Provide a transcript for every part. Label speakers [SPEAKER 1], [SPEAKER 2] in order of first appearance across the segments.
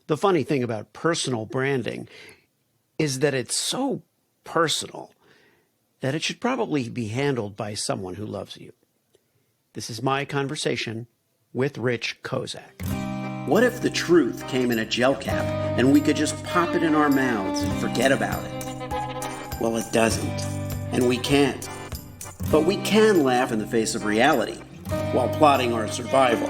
[SPEAKER 1] The funny thing about personal branding is that it's so personal that it should probably be handled by someone who loves you. This is my conversation with Rich Kozak. What if the truth came in a gel cap and we could just pop it in our mouths and forget about it? Well, it doesn't, and we can't. But we can laugh in the face of reality while plotting our survival.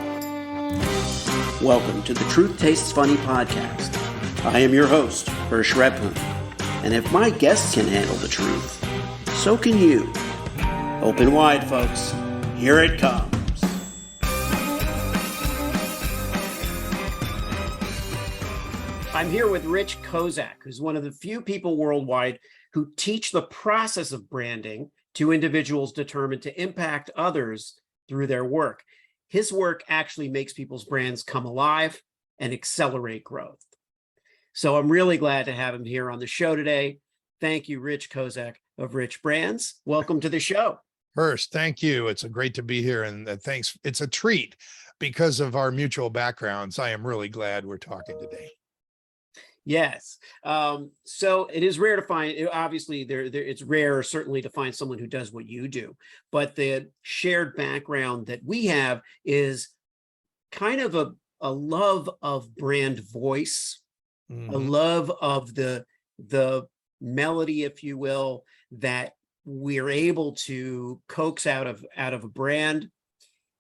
[SPEAKER 1] Welcome to the Truth Tastes Funny podcast. I am your host, Hirsch Redpun, and if my guests can handle the truth, so can you. Open wide, folks. Here it comes. I'm here with Rich Kozak, who's one of the few people worldwide who teach the process of branding to individuals determined to impact others through their work. His work actually makes people's brands come alive and accelerate growth. So I'm really glad to have him here on the show today. Thank you, Rich Kozak of Rich Brands. Welcome to the show.
[SPEAKER 2] Hirsch, thank you. It's great to be here, and thanks. It's a treat because of our mutual backgrounds. I am really glad we're talking today.
[SPEAKER 1] Yes. So it is rare to find, obviously it's rare certainly to find someone who does what you do, but the shared background that we have is kind of a love of brand voice, a love of the melody, if you will, that we're able to coax out of a brand.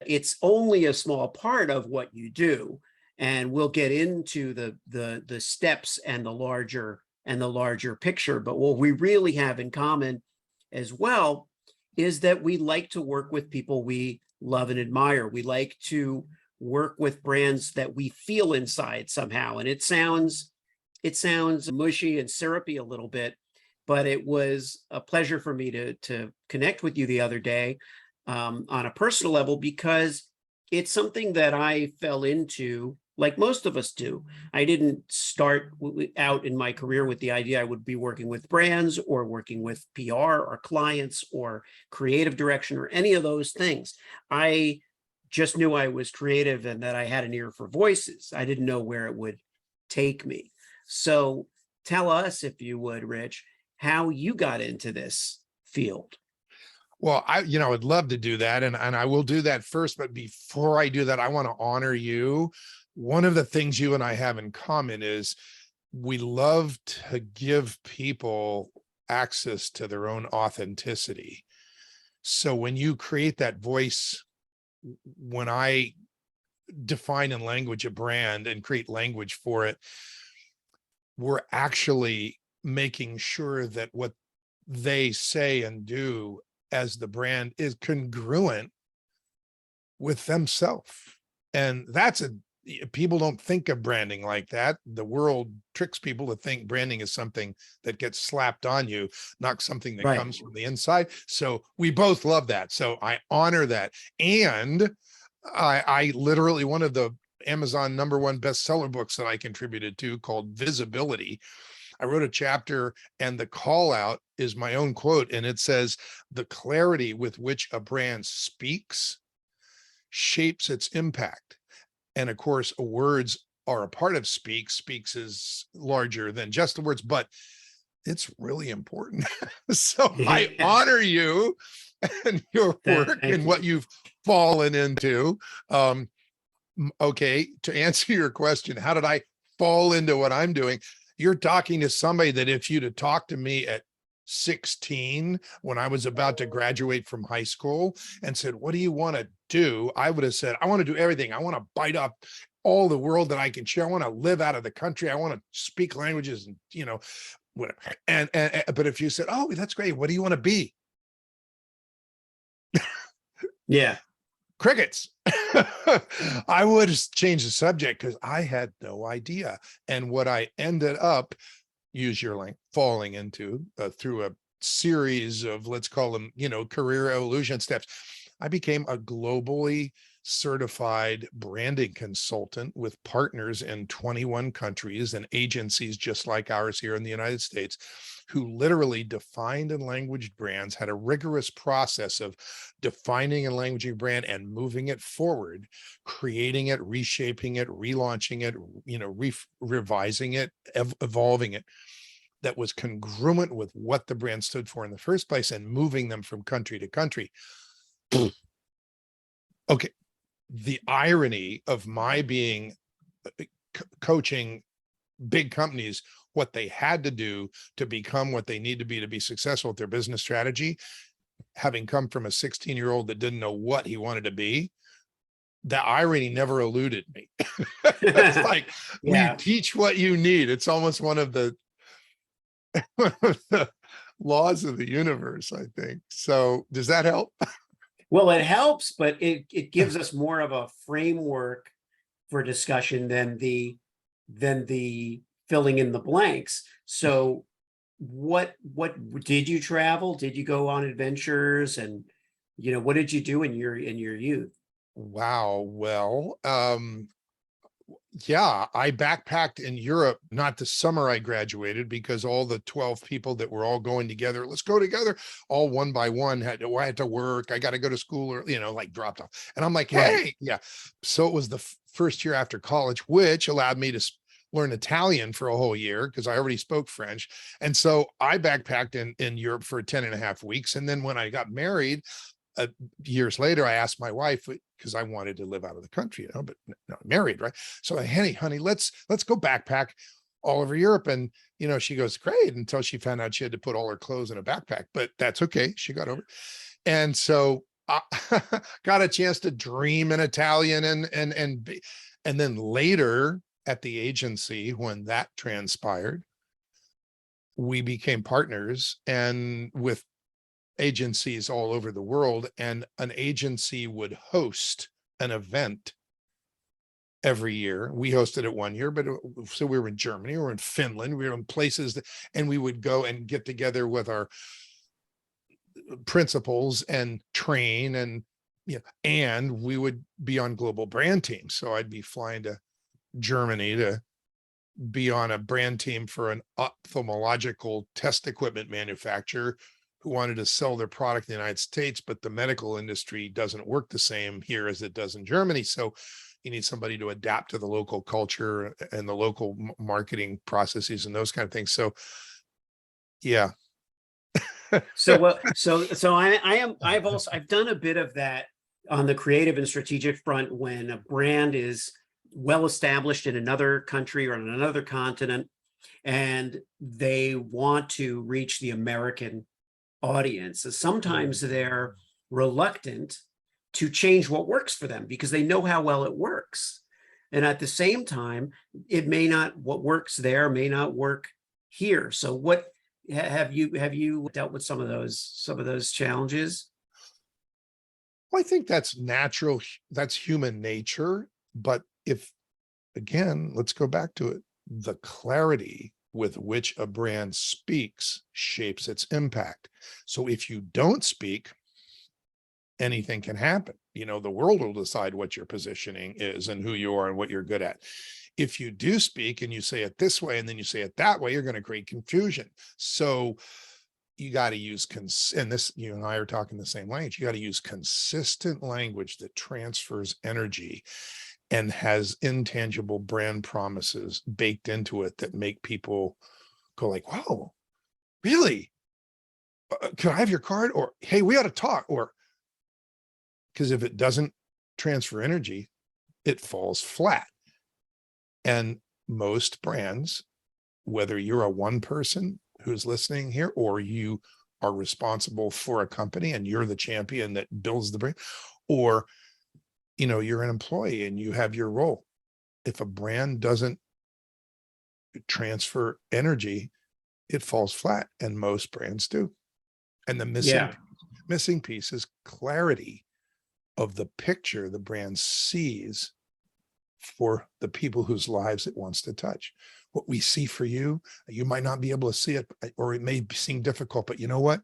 [SPEAKER 1] It's only a small part of what you do. And we'll get into the steps and the larger picture. But what we really have in common as well is that we like to work with people we love and admire. We like to work with brands that we feel inside somehow. And it sounds mushy and syrupy a little bit, but it was a pleasure for me to connect with you the other day on a personal level, because it's something that I fell into. Like most of us do. I didn't start out in my career with the idea I would be working with brands or working with PR or clients or creative direction or any of those things. I just knew I was creative and that I had an ear for voices. I didn't know where it would take me. So tell us, if you would, Rich, how you got into this field.
[SPEAKER 2] Well, I'd love to do that, and I will do that first. But before I do that, I want to honor you. One of the things you and I have in common is we love to give people access to their own authenticity. So when you create that voice, when I define in language a brand and create language for it, we're actually making sure that what they say and do as the brand is congruent with themselves. And people don't think of branding like that. The world tricks people to think branding is something that gets slapped on you, not something that comes from the inside. So we both love that. So I honor that. And I literally, one of the Amazon #1 bestseller books that I contributed to, called Visibility, I wrote a chapter, and the call out is my own quote. And it says, the clarity with which a brand speaks shapes its impact. And of course, words are a part of speaks. Speaks is larger than just the words, but it's really important. So I honor you and your work and what you've fallen into. Okay, to answer your question, how did I fall into what I'm doing? You're talking to somebody that if you'd have talked to me at 16, when I was about to graduate from high school, and said, what do you want to do? I would have said, I want to do everything. I want to bite up all the world that I can share. I want to live out of the country. I want to speak languages and, whatever. And but if you said, oh, that's great, what do you want to be?
[SPEAKER 1] Yeah.
[SPEAKER 2] Crickets. I would have changed the subject because I had no idea. And what I ended up, use your link, falling into through a series of, let's call them, career evolution steps, I became a globally certified branding consultant with partners in 21 countries and agencies just like ours here in the United States, who literally defined and languaged brands, had a rigorous process of defining and languaging brand and moving it forward, creating it, reshaping it, relaunching it, revising it, evolving it, that was congruent with what the brand stood for in the first place and moving them from country to country. Okay. The irony of my being coaching big companies, what they had to do to become what they need to be successful with their business strategy, having come from a 16-year-old that didn't know what he wanted to be, the irony never eluded me. It's like, we teach what you need. It's almost one of the laws of the universe, I think. So does that help?
[SPEAKER 1] Well, it helps, but it gives us more of a framework for discussion than the filling in the blanks. So what did you travel? Did you go on adventures? And what did you do in your youth?
[SPEAKER 2] Wow. Well, yeah, I backpacked in Europe, not the summer I graduated, because all the 12 people that were all going together, let's go together, all one by one I had to work. I got to go to school, or, like, dropped off. And I'm like, hey,
[SPEAKER 1] Right.
[SPEAKER 2] yeah. So it was the first year after college, which allowed me to learn Italian for a whole year because I already spoke French. And so I backpacked in Europe for 10.5 weeks. And then when I got married, years later, I asked my wife, because I wanted to live out of the country, but not married, right? So, hey, honey, let's go backpack all over Europe. And, she goes, great, until she found out she had to put all her clothes in a backpack, but that's okay. She got over it. And so I got a chance to dream in Italian and then later at the agency, when that transpired, we became partners, and with agencies all over the world, and an agency would host an event every year. We hosted it one year, but so we were in Germany, we were in Finland, we were in places and we would go and get together with our principals and train, and and we would be on global brand teams. So I'd be flying to Germany to be on a brand team for an ophthalmological test equipment manufacturer who wanted to sell their product in the United States, but the medical industry doesn't work the same here as it does in Germany. So you need somebody to adapt to the local culture and the local marketing processes and those kind of things. So yeah.
[SPEAKER 1] I've done a bit of that on the creative and strategic front when a brand is well established in another country or on another continent, and they want to reach the American audience. Sometimes they're reluctant to change what works for them because they know how well it works. And at the same time, what works there may not work here. So what have you dealt with some of those challenges?
[SPEAKER 2] Well, I think that's natural. That's human nature. But again, let's go back to it. The clarity with which a brand speaks shapes its impact. So if you don't speak, anything can happen. The world will decide what your positioning is and who you are and what you're good at. If you do speak and you say it this way and then you say it that way, you're going to create confusion. So you got to use and this, you and I are talking the same language. You got to use consistent language that transfers energy and has intangible brand promises baked into it that make people go like, wow, really? Can I have your card? Or, hey, we ought to talk. Or, because if it doesn't transfer energy, it falls flat. And most brands, whether you're a one person who's listening here, or you are responsible for a company and you're the champion that builds the brand, or you're an employee and you have your role. If a brand doesn't transfer energy, it falls flat, and most brands do. And the missing piece is clarity of the picture the brand sees for the people whose lives it wants to touch. What we see for you, you might not be able to see it, or it may seem difficult, but you know what?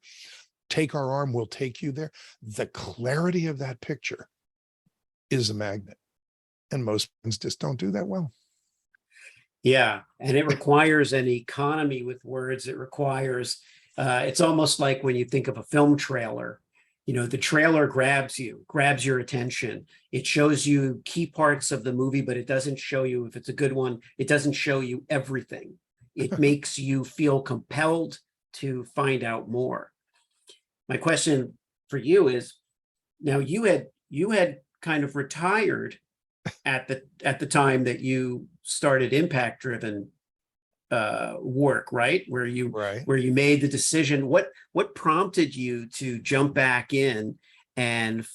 [SPEAKER 2] Take our arm, we'll take you there. The clarity of that picture is a magnet. And most ones just don't do that well.
[SPEAKER 1] Yeah, and it requires an economy with words. It requires, it's almost like when you think of a film trailer, the trailer grabs your attention. It shows you key parts of the movie, but it doesn't show you, if it's a good one, it doesn't show you everything. It makes you feel compelled to find out more. My question for you is, now you had kind of retired at the time that you started impact driven work, right? Where you
[SPEAKER 2] Right.
[SPEAKER 1] where you made the decision. What prompted you to jump back in and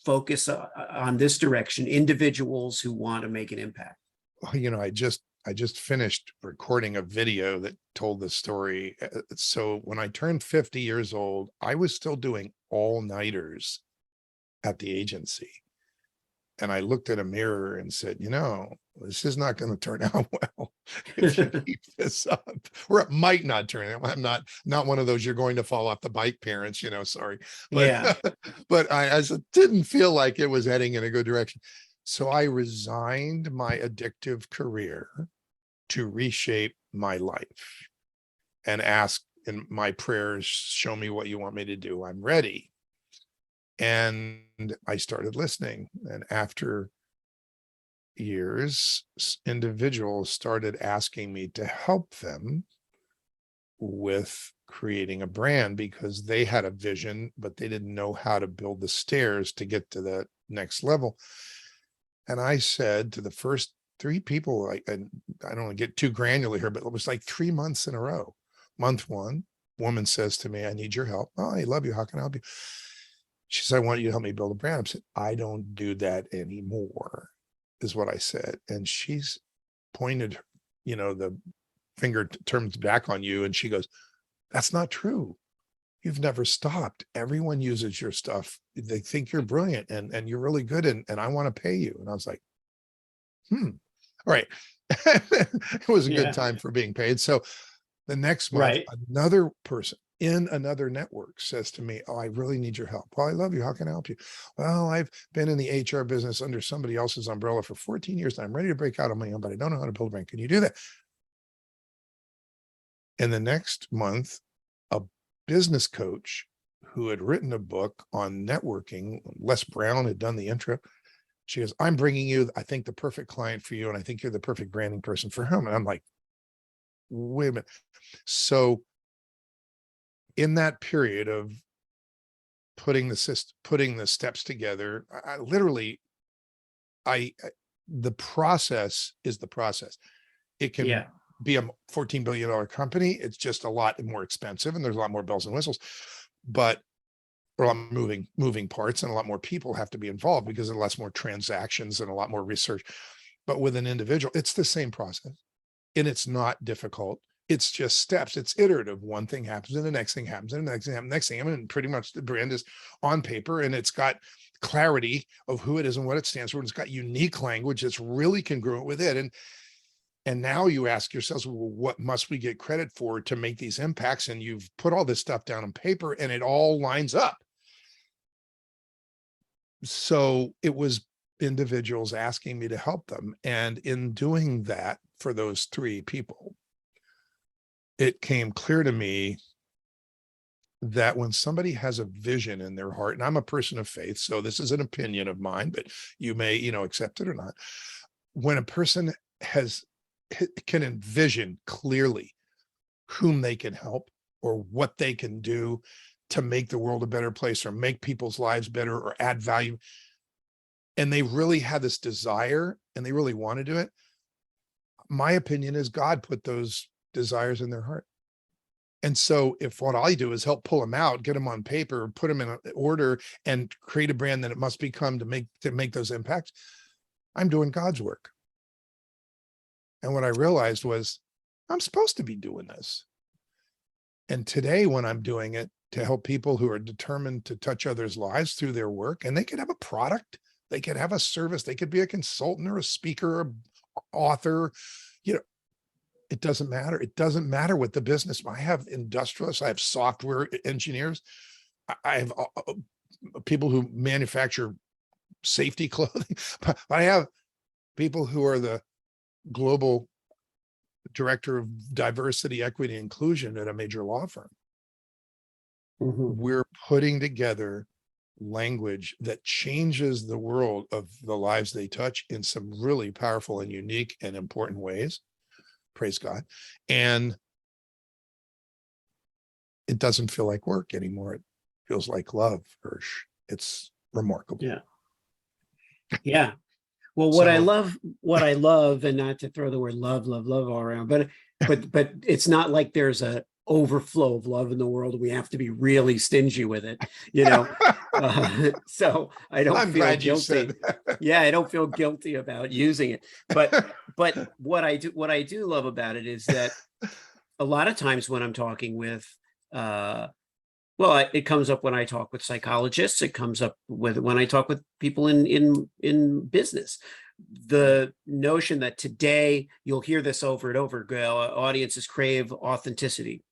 [SPEAKER 1] focus on this direction, individuals who want to make an impact?
[SPEAKER 2] Well, I just finished recording a video that told the story. So when I turned 50 years old, I was still doing all-nighters at the agency. And I looked at a mirror and said, this is not going to turn out well if you keep this up, or it might not turn out. I'm not one of those you're going to fall off the bike parents, sorry. But
[SPEAKER 1] Yeah.
[SPEAKER 2] but I didn't feel like it was heading in a good direction. So I resigned my addictive career to reshape my life and ask in my prayers, show me what you want me to do. I'm ready. And I started listening. And after years, individuals started asking me to help them with creating a brand because they had a vision, but they didn't know how to build the stairs to get to the next level. And I said to the first three people, and I don't want to get too granular here, but it was like 3 months in a row. Month one, woman says to me, I need your help. Oh, I love you. How can I help you? She said, I want you to help me build a brand. I said, I don't do that anymore, is what I said. And she's pointed, the finger turns back on you. And she goes, that's not true. You've never stopped. Everyone uses your stuff. They think you're brilliant and you're really good. And I want to pay you. And I was like, all right. It was a good time for being paid. So the next month,
[SPEAKER 1] Right.
[SPEAKER 2] another person in another network says to me, oh, I really need your help. Well, I love you. How can I help you? Well, I've been in the HR business under somebody else's umbrella for 14 years. And I'm ready to break out on my own, but I don't know how to build a brand. Can you do that? And the next month, a business coach who had written a book on networking, Les Brown had done the intro. She goes, I'm bringing you, I think, the perfect client for you. And I think you're the perfect branding person for him. And I'm like, wait a minute. So in that period of putting the steps together, the process is the process. It can be a $14 billion company. It's just a lot more expensive and there's a lot more bells and whistles, but or a lot moving parts, and a lot more people have to be involved because there are lots more transactions and a lot more research. But with an individual, it's the same process and it's not difficult. It's just steps. It's iterative. One thing happens and the next thing happens and the next thing happens, next thing. And pretty much the brand is on paper and it's got clarity of who it is and what it stands for. And it's got unique language that's really congruent with it. And now you ask yourselves, well, what must we get credit for to make these impacts? And you've put all this stuff down on paper and it all lines up. So it was individuals asking me to help them. And in doing that for those three people, it came clear to me that when somebody has a vision in their heart, and I'm a person of faith, so this is an opinion of mine, but you may, accept it or not. When a person can envision clearly whom they can help or what they can do to make the world a better place or make people's lives better or add value, and they really have this desire and they really want to do it, my opinion is God put those desires in their heart. And so if what I do is help pull them out, get them on paper, put them in order and create a brand that it must become to make those impacts, I'm doing God's work. And what I realized was I'm supposed to be doing this. And today when I'm doing it to help people who are determined to touch others' lives through their work, and they could have a product, they could have a service, they could be a consultant or a speaker or author, it doesn't matter. It doesn't matter what the business. I have industrialists, I have software engineers, I have people who manufacture safety clothing, but I have people who are the global director of diversity, equity, and inclusion at a major law firm.
[SPEAKER 1] Mhm.
[SPEAKER 2] We're putting together language that changes the world of the lives they touch in some really powerful and unique and important ways. Praise God. And it doesn't feel like work anymore. It feels like love, Hirsch. It's remarkable.
[SPEAKER 1] Yeah. Yeah. Well,
[SPEAKER 2] So
[SPEAKER 1] what I love, and not to throw the word love, love, love all around, but it's not like there's a overflow of love in the world. We have to be really stingy with it, you know. So I don't
[SPEAKER 2] I'm
[SPEAKER 1] feel
[SPEAKER 2] glad you
[SPEAKER 1] guilty.
[SPEAKER 2] said that.
[SPEAKER 1] Yeah, I don't feel guilty about using it. But what I do love about it is that a lot of times when I'm talking with it comes up when I talk with psychologists. It comes up with when I talk with people in business. The notion that today you'll hear this over and over. Audiences crave authenticity.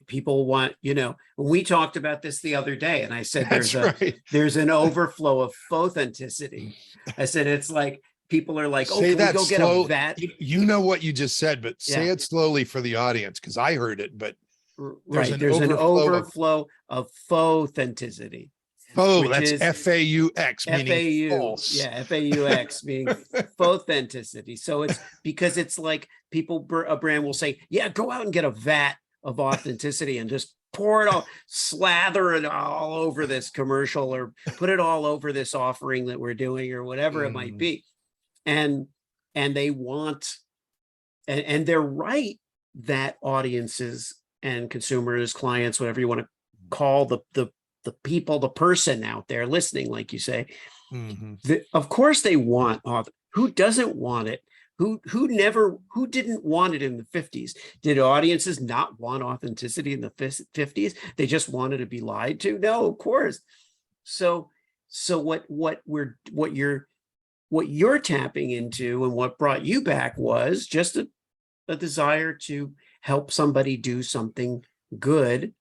[SPEAKER 1] People want, when we talked about this the other day, and I said
[SPEAKER 2] That's right.
[SPEAKER 1] there's an overflow of authenticity. I said it's like people are like, oh,
[SPEAKER 2] Say
[SPEAKER 1] can we
[SPEAKER 2] that
[SPEAKER 1] go get a
[SPEAKER 2] slow.
[SPEAKER 1] vat?
[SPEAKER 2] You know what you just said, but say
[SPEAKER 1] Yeah.
[SPEAKER 2] it slowly for the audience because I heard it, but there's
[SPEAKER 1] Right.
[SPEAKER 2] an
[SPEAKER 1] There's an
[SPEAKER 2] overflow
[SPEAKER 1] of faux authenticity,
[SPEAKER 2] of
[SPEAKER 1] which
[SPEAKER 2] that's
[SPEAKER 1] is
[SPEAKER 2] FAUX, meaning
[SPEAKER 1] FAU,
[SPEAKER 2] false.
[SPEAKER 1] yeah, FAUX meaning authenticity. So it's because it's like a brand will say, yeah, go out and get a vat of authenticity and just pour it all, slather it all over this commercial or put it all over this offering that we're doing or whatever it might
[SPEAKER 2] Mm,
[SPEAKER 1] be. And they want, and they're right that audiences and consumers, clients, whatever you want to call the people, the person out there listening, like you say,
[SPEAKER 2] mhm.
[SPEAKER 1] of course they want who doesn't want it? Who didn't want it in the 50s? Did audiences not want authenticity in the 50s? They just wanted to be lied to? No, of course. So what you're tapping into and what brought you back was just a desire to help somebody do something good.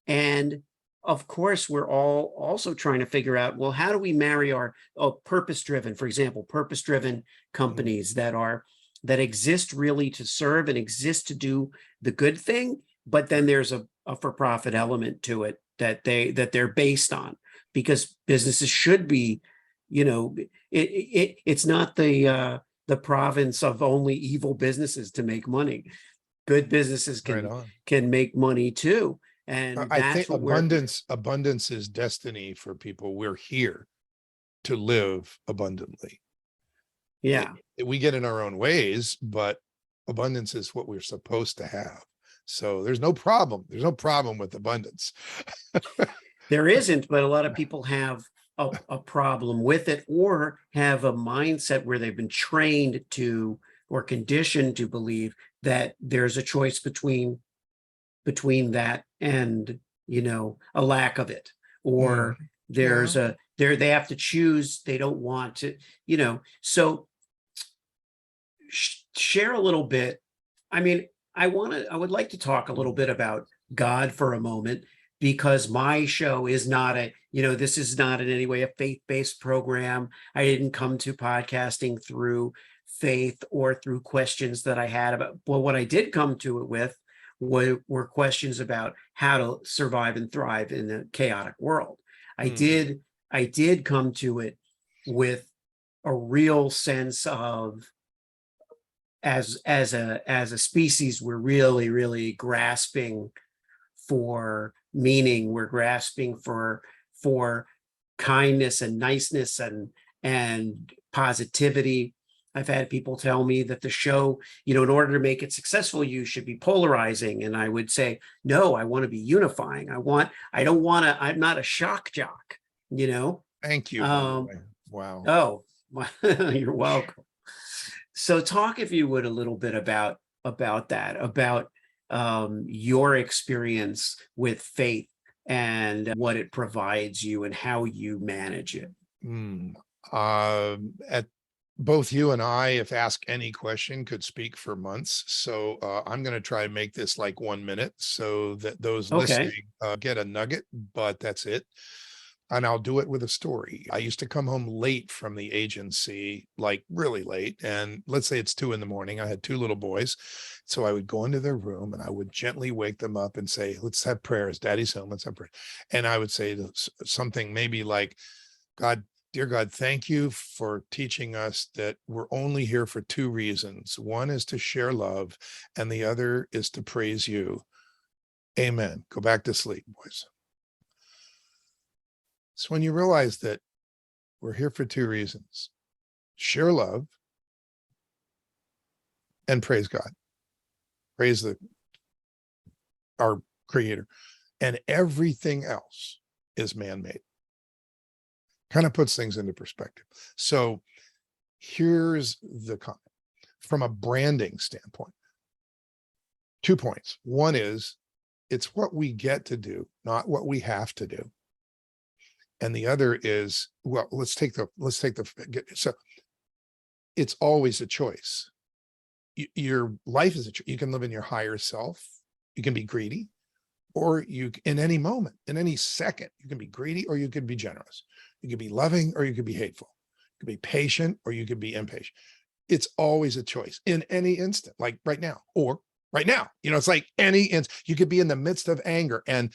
[SPEAKER 1] And of course, we're all also trying to figure out, well, how do we marry our purpose-driven, for example, purpose-driven companies that exist really to serve and exist to do the good thing, but then there's a for-profit element to it that they're based on, because businesses should be, it's not the province of only evil businesses to make money. Good businesses
[SPEAKER 2] Right on.
[SPEAKER 1] can make money too. And
[SPEAKER 2] I think
[SPEAKER 1] that's what we're,
[SPEAKER 2] abundance is destiny for people. We're here to live abundantly.
[SPEAKER 1] yeah.
[SPEAKER 2] We get in our own ways, but abundance is what we're supposed to have. So there's no problem. There's no problem with abundance.
[SPEAKER 1] There isn't, but a lot of people have a problem with it, or have a mindset where they've been trained to or conditioned to believe that there's a choice between that and a lack of it, or
[SPEAKER 2] Yeah.
[SPEAKER 1] they have to choose. They don't want to, so share a little bit. I mean, I would like to talk a little bit about God for a moment, because my show is not this is not in any way a faith-based program. I didn't come to podcasting through faith or through questions that I had about, well, what I did come to it with were questions about how to survive and thrive in a chaotic world. I did come to it with a real sense of, as a species, we're really grasping for meaning. We're grasping for kindness and niceness and positivity. I've had people tell me that the show, in order to make it successful, you should be polarizing. And I would say, no, I want to be unifying. I'm not a shock jock,
[SPEAKER 2] Thank you, by the way. Wow.
[SPEAKER 1] Oh, you're welcome. So talk, if you would, a little bit about that, about your experience with faith and what it provides you and how you manage it.
[SPEAKER 2] At both you and I, if asked any question, could speak for months. So I'm going to try and make this like 1 minute so that those listening get a nugget, but that's it. And I'll do it with a story. I used to come home late from the agency, like really late. And let's say it's 2 a.m. I had 2 little boys. So I would go into their room and I would gently wake them up and say, let's have prayers. Daddy's home. Let's have prayer. And I would say something maybe like, God, dear God, thank you for teaching us that we're only here for 2 reasons. One is to share love, and the other is to praise you. Amen. Go back to sleep, boys. So when you realize that we're here for 2 reasons, share love and praise God, praise our creator, and everything else is man-made. Kind of puts things into perspective. So here's the comment from a branding standpoint. 2 points. One is it's what we get to do, not what we have to do. And the other is, well, so it's always a choice. Your life is a choice. You can live in your higher self. You can be greedy, or you, in any moment, in any second, you can be greedy or you can be generous. You can be loving or you can be hateful. You can be patient or you can be impatient. It's always a choice in any instant, like right now, or right now, it's like you could be in the midst of anger and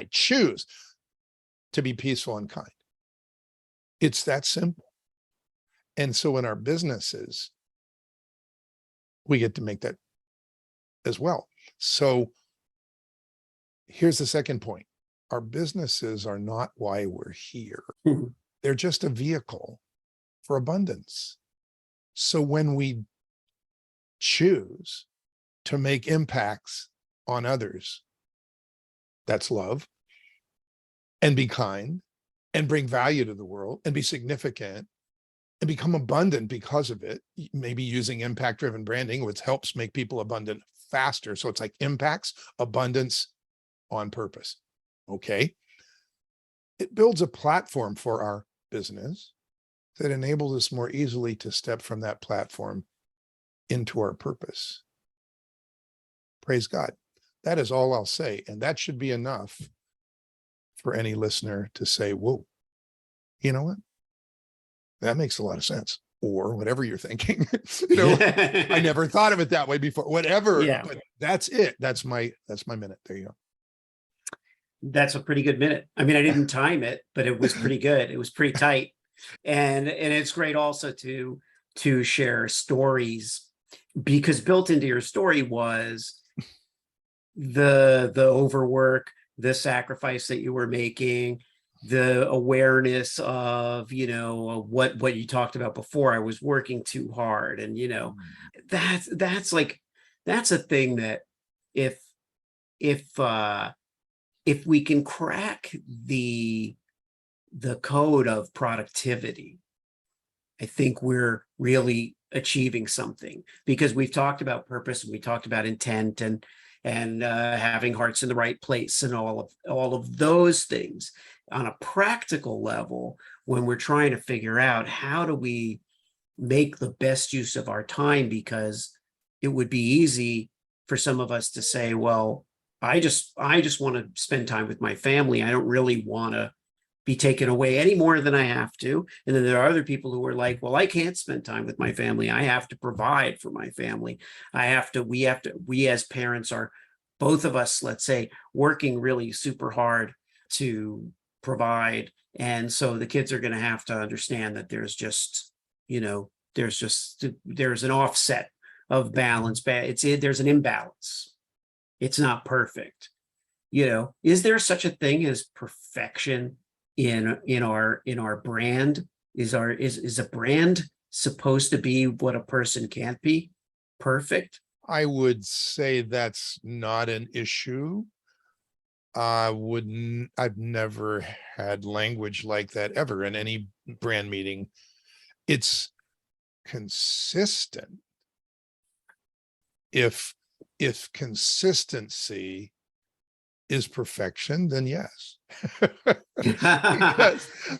[SPEAKER 2] choose to be peaceful and kind. It's that simple. And so in our businesses, we get to make that as well. So here's the second point. Our businesses are not why we're here.
[SPEAKER 1] Mhm.
[SPEAKER 2] They're just a vehicle for abundance. So when we choose to make impacts on others, that's love, and be kind and bring value to the world and be significant and become abundant because of it, maybe using impact-driven branding, which helps make people abundant faster. So it's like impacts, abundance on purpose. Okay. It builds a platform for our business that enables us more easily to step from that platform into our purpose. Praise God. That is all I'll say. And that should be enough for any listener to say, whoa, you know what? That makes a lot of sense. Or whatever you're thinking. I never thought of it that way before. Whatever.
[SPEAKER 1] Yeah.
[SPEAKER 2] But that's it. That's my minute. There you go.
[SPEAKER 1] That's a pretty good minute. I mean, I didn't time it, but it was pretty good. It was pretty tight. And it's great also to share stories, because built into your story was the overwork, the sacrifice that you were making, the awareness of, what you talked about before. I was working too hard. And, that's a thing that if we can crack the code of productivity, I think we're really achieving something, because we've talked about purpose and we talked about intent and having hearts in the right place and all of those things on a practical level. When we're trying to figure out how do we make the best use of our time, because it would be easy for some of us to say, well, I just want to spend time with my family. I don't really want to be taken away any more than I have to. And then there are other people who are like, well, I can't spend time with my family. I have to provide for my family. We as parents are, both of us, let's say, working really super hard to provide. And so the kids are going to have to understand that there's an offset of balance. There's an imbalance. It's not perfect. Is there such a thing as perfection in our brand? Is a brand supposed to be what a person can't be? Perfect?
[SPEAKER 2] I would say that's not an issue. I've never had language like that ever in any brand meeting. It's consistent. If consistency is perfection, then yes.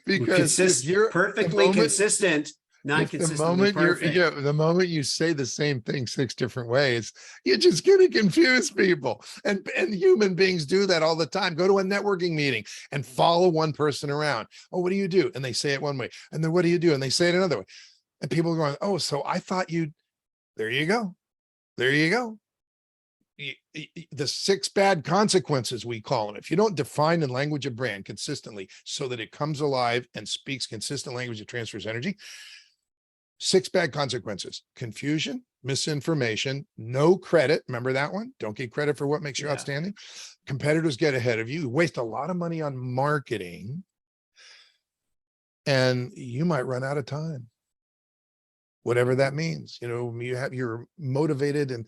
[SPEAKER 2] because if you're
[SPEAKER 1] perfectly consistent not
[SPEAKER 2] If the
[SPEAKER 1] consistently
[SPEAKER 2] moment you're,
[SPEAKER 1] perfect.
[SPEAKER 2] yeah, the moment you say the same thing 6 different ways, you're just going to confuse people. And human beings do that all the time. Go to a networking meeting and follow one person around. Oh, what do you do? And they say it one way. And then what do you do? And they say it another way. And people are going, oh, so I thought you, there you go. There you go. The 6 bad consequences, we call them. If you don't define the language of brand consistently so that it comes alive and speaks consistent language that transfers energy, 6 bad consequences: confusion, misinformation, no credit. Remember that one? Don't get credit for what makes you
[SPEAKER 1] Yeah.
[SPEAKER 2] outstanding. Competitors get ahead of you. You waste a lot of money on marketing, and you might run out of time, whatever that means. You know, you're motivated and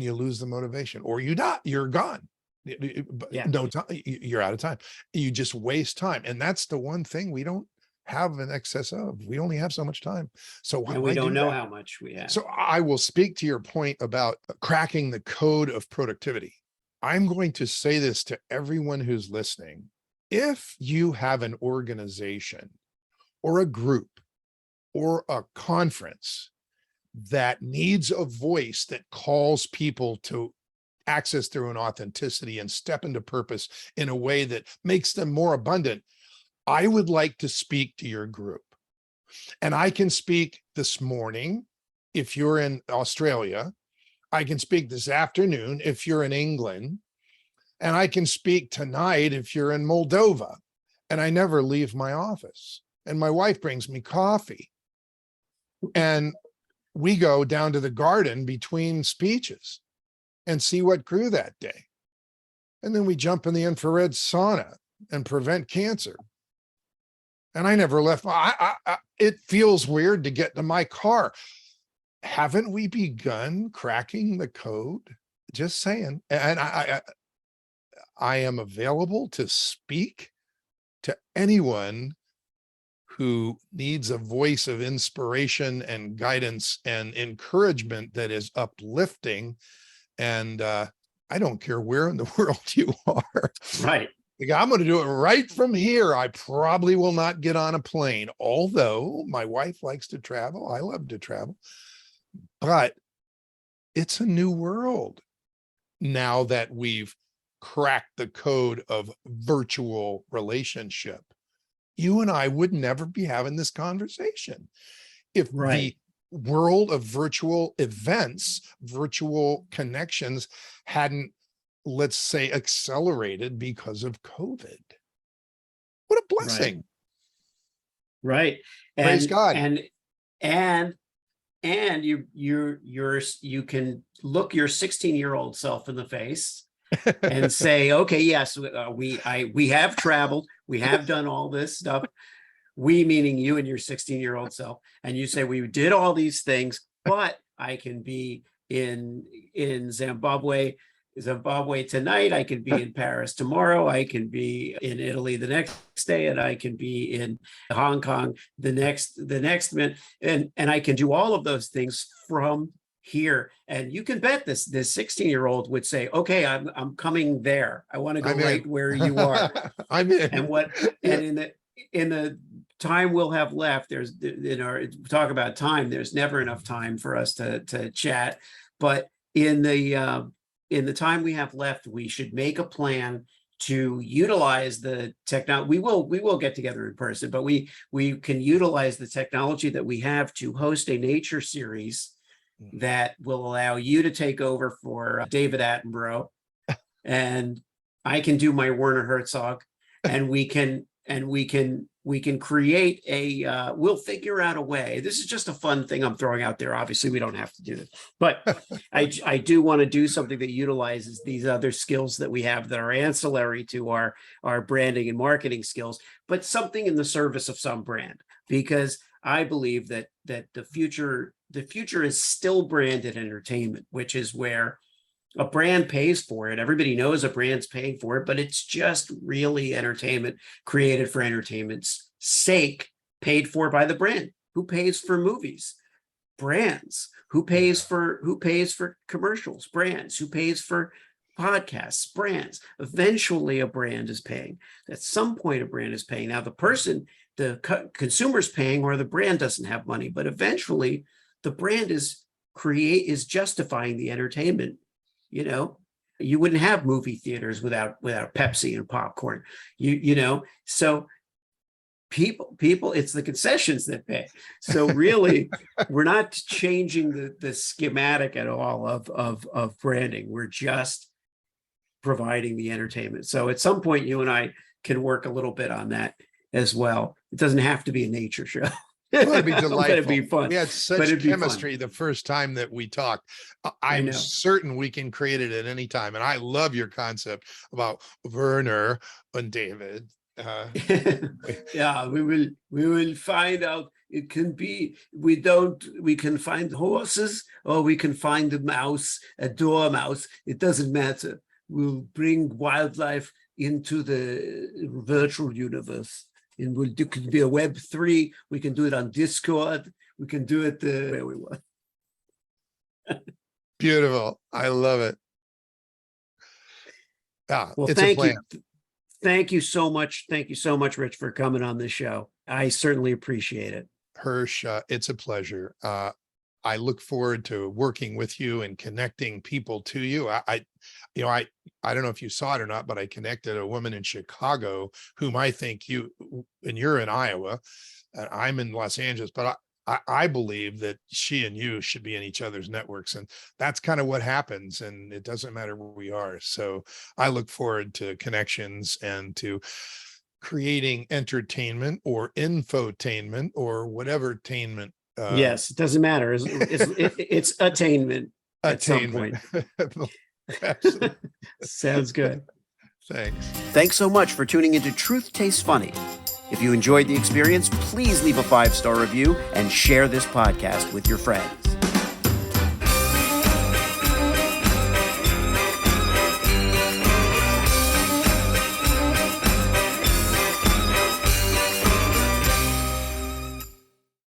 [SPEAKER 2] you lose the motivation, or you die, you're gone.
[SPEAKER 1] Yeah.
[SPEAKER 2] No time, you're out of time. You just waste time. And that's the one thing we don't have an excess of. We only have so much time. So
[SPEAKER 1] And
[SPEAKER 2] why
[SPEAKER 1] we don't
[SPEAKER 2] do
[SPEAKER 1] know
[SPEAKER 2] that?
[SPEAKER 1] how much we have.
[SPEAKER 2] So I will speak to your point about cracking the code of productivity. I'm going to say this to everyone who's listening. If you have an organization or a group or a conference that needs a voice that calls people to access their own authenticity and step into purpose in a way that makes them more abundant, I would like to speak to your group. And I can speak this morning if you're in Australia. I can speak this afternoon if you're in England. And I can speak tonight if you're in Moldova. And I never leave my office. And my wife brings me coffee. And we go down to the garden between speeches and see what grew that day. And then we jump in the infrared sauna and prevent cancer. And I never left. It feels weird to get to my car. Haven't we begun cracking the code? Just saying. And I am available to speak to anyone who needs a voice of inspiration and guidance and encouragement that is uplifting. And I don't care where in the world you are.
[SPEAKER 1] Right.
[SPEAKER 2] I'm going to do it right from here. I probably will not get on a plane, although my wife likes to travel. I love to travel, but it's a new world now that we've cracked the code of virtual relationship. You and I would never be having this conversation if
[SPEAKER 1] Right.
[SPEAKER 2] the world of virtual events, virtual connections hadn't, let's say, accelerated because of COVID. What a blessing.
[SPEAKER 1] Right.
[SPEAKER 2] Praise God.
[SPEAKER 1] And you can look your 16-year-old self in the face and say, okay, yes, we have traveled, we have done all this stuff. We meaning you and your 16-year-old self, and you say we did all these things, but I can be in Zimbabwe tonight, I can be in Paris tomorrow, I can be in Italy the next day, and I can be in Hong Kong the next minute, and I can do all of those things from here. And you can bet this 16-year-old would say, okay, I'm coming there. I want to go right where you are.
[SPEAKER 2] I'm in.
[SPEAKER 1] And in the time we'll have left, there's in our talk about time, there's never enough time for us to chat. But in the time we have left, we should make a plan to utilize the technology. We will get together in person, but we can utilize the technology that we have to host a nature series that will allow you to take over for David Attenborough, and I can do my Werner Herzog, and we can create a we'll figure out a way. This is just a fun thing I'm throwing out there. Obviously we don't have to do this, but I do want to do something that utilizes these other skills that we have that are ancillary to our branding and marketing skills, but something in the service of some brand, because I believe that the future is still branded entertainment, which is where a brand pays for it. Everybody knows a brand's paying for it, but it's just really entertainment created for entertainment's sake, paid for by the brand. Who pays for movies? Brands. Who pays for commercials? Brands. Who pays for podcasts? Brands. Eventually a brand is paying. At some point a brand is paying. Now the person the consumer's paying or the brand doesn't have money. But eventually the brand is justifying the entertainment. You wouldn't have movie theaters without Pepsi and popcorn. So people, it's the concessions that pay. So really, we're not changing the schematic at all of branding. We're just providing the entertainment. So at some point, you and I can work a little bit on that as well. It doesn't have to be a nature show.
[SPEAKER 2] It'd be delightful.
[SPEAKER 1] It'd be fun.
[SPEAKER 2] We had such chemistry the first time that we talked. I'm certain we can create it at any time. And I love your concept about Werner and David.
[SPEAKER 1] Yeah, we will find out. It can be, we can find horses or we can find a mouse, a dormouse. It doesn't matter. We'll bring wildlife into the virtual universe. And it could be a Web3. We can do it on Discord. We can do it where we want.
[SPEAKER 2] Beautiful. I love it.
[SPEAKER 1] Well,
[SPEAKER 2] it's
[SPEAKER 1] thank
[SPEAKER 2] a plan.
[SPEAKER 1] you. Thank you so much. Thank you so much, Rich, for coming on this show. I certainly appreciate it.
[SPEAKER 2] Hirsch, it's a pleasure. I look forward to working with you and connecting people to you. I don't know if you saw it or not, but I connected a woman in Chicago whom I think and you're in Iowa, and I'm in Los Angeles, but I believe that she and you should be in each other's networks, and that's kind of what happens. And it doesn't matter where we are. So I look forward to connections and to creating entertainment or infotainment or whatever attainment.
[SPEAKER 1] Yes, it doesn't matter. It's attainment at some point. Sounds good. Thanks so much for tuning into Truth Tastes Funny. If you enjoyed the experience, please leave a 5-star review and share this podcast with your friends.